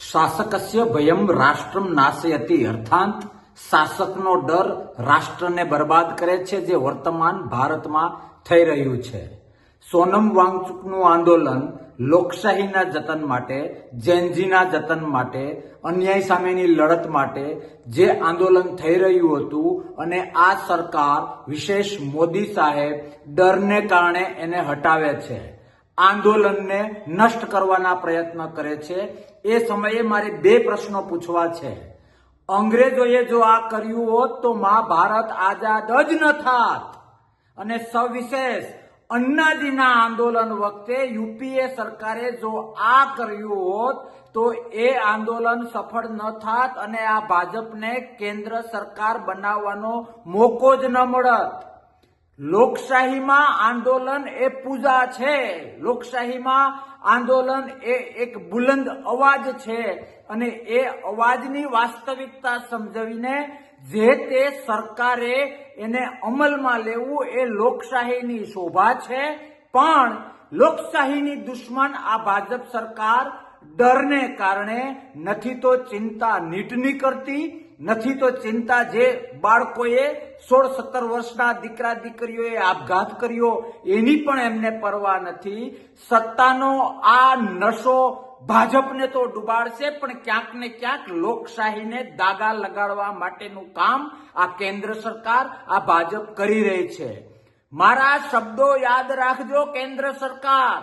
શાસકસ્ય ભયમ રાષ્ટ્રમ નાશયતિ અર્થાત શાસકનો ડર રાષ્ટ્રને બરબાદ કરે છે, જે વર્તમાન ભારતમાં થઈ રહ્યું છે. સોનમ વાંગચુકનું આંદોલન લોકશાહીના જતન માટે, જેનઝીના જતન માટે, અન્યાય સામેની લડત માટે જે આંદોલન થઈ રહ્યું હતું અને આ સરકાર વિશેષ મોદી સાહેબ ડરને કારણે એને હટાવે છે, આંદોલનને નષ્ટ કરવાના પ્રયત્ન કરે છે. એ સમયે મારે બે પ્રશ્નો પૂછવા છે. અંગ્રેજોએ જો આ કર્યું હોત તો મહાભારત આઝાદ જ ન થાત, અને સવિશેષ અન્નાજીના આંદોલન વખતે યુપીએ સરકારે જો આ કર્યું હોત તો એ આંદોલન સફળ ન થાત અને આ ભાજપને કેન્દ્ર સરકાર બનાવવાનો મોકો જ ન મળત. લોકશાહીમાં આંદોલન એ પૂજા છે, લોકશાહીમાં આંદોલન એ એક બુલંદ અવાજ છે, અને એ અવાજની વાસ્તવિકતા સમજાવીને જે તે સરકારે એને અમલમાં લેવું એ લોકશાહીની શોભા છે. પણ લોકશાહીની દુશ્મન આ ભાજપ સરકાર ડરને કારણે નથી તો ચિંતા નીટની કરતી, નથી તો ચિંતા જે બાળકોએ 16-17 વર્ષના દીકરા દીકરીઓએ આપઘાત કર્યો એની પણ એમને પરવા નથી. સત્તાનો આ નશો ભાજપને તો ડુબાડશે, પણ ક્યાંક ને ક્યાંક લોકશાહીને દાગા લગાડવા માટેનું કામ આ કેન્દ્ર સરકાર, આ ભાજપ કરી રહી છે. મારા શબ્દો યાદ રાખજો. કેન્દ્ર સરકાર,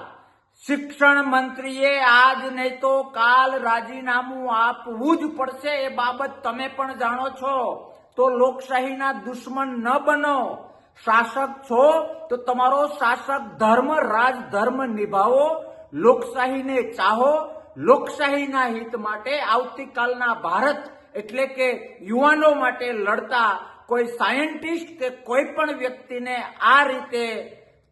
શિક્ષણ મંત્રીએ આજ નહીં તો કાલ રાજીનામું આપવું જ પડશે. એ બાબત તમે પણ જાણો છો. તો લોકશાહીના દુશ્મન ન બનો. શાસક છો તો તમારો શાસક ધર્મ, રાજધર્મ નિભાવો, લોકશાહીને ચાહો. લોકશાહીના હિત માટે આવતીકાલના ભારત એટલે કે યુવાનો માટે લડતા કોઈ સાયન્ટિસ્ટ કે કોઈ પણ વ્યક્તિને આ રીતે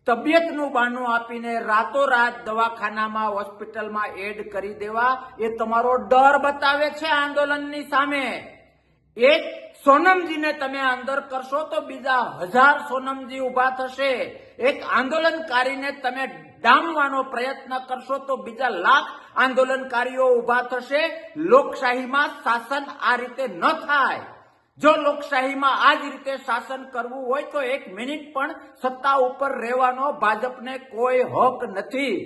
તબિયતનું બહાનું આપીને રાતોરાત દવાખાનામાં, હોસ્પિટલમાં એડ કરી દેવા એ તમારો ડર બતાવે છે આંદોલનની સામે. એક સોનમજીને તમે અંદર કરશો તો બીજા 1000 સોનમજી ઉભા થશે. એક આંદોલનકારીને તમે ડામવાનો પ્રયત્ન કરશો તો બીજા લાખ આંદોલનકારીઓ ઉભા થશે. લોકશાહીમાં શાસન આ રીતે ન થાય. જો લોકશાહીમાં આ જ રીતે શાસન કરવું હોય તો 1 મિનિટ પણ સત્તા ઉપર રહેવાનો ભાજપને કોઈ હક નથી.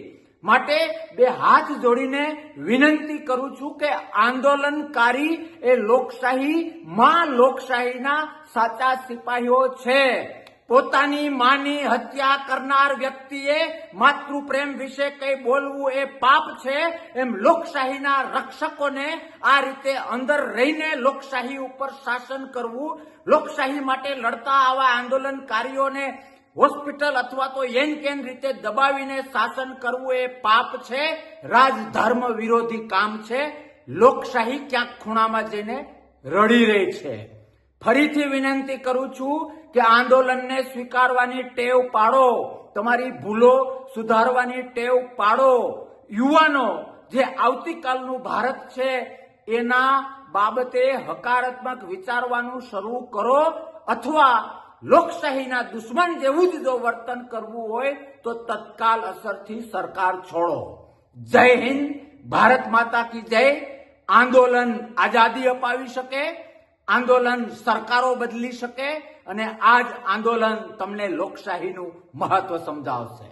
માટે બે હાથ જોડીને વિનંતી કરું છું કે આંદોલનકારી એ લોકશાહીમાં લોકશાહીના સાચા સિપાહીઓ છે. પોતાની માની હત્યા કરનાર વ્યક્તિએ માતૃપ્રેમ વિશે કઈ બોલવું એ પાપ છે, એમ લોકશાહીના રક્ષકોને આ રીતે અંદર રહીને લોકશાહી ઉપર શાસન કરવું, લોકશાહી માટે લડતા આવા આંદોલનકારીઓને હોસ્પિટલ અથવા તો એન કેન રીતે દબાવીને શાસન કરવું એ પાપ છે, રાજધર્મ વિરોધી કામ છે. લોકશાહી ક્યાંક ખૂણામાં જઈને રડી રહી છે. ફરીથી વિનંતી કરું છું કે આંદોલનને સ્વીકારવાની ટેવ પાડો, તમારી ભૂલો સુધારવાની ટેવ પાડો. યુવાનો, જે આવતીકાલનું ભારત છે એના બાબતે હકારાત્મક વિચારવાનું શરૂ કરો, અથવા લોકશાહીના દુશ્મન જેવું જ જો વર્તન કરવું હોય તો તત્કાલ અસરથી સરકાર છોડો. જય હિન્દ, ભારત માતા કી જય. આંદોલન આઝાદી અપાવી શકે, આંદોલન સરકારો બદલી શકે, અને આ જ આંદોલન તમને લોકશાહીનું મહત્વ સમજાવશે.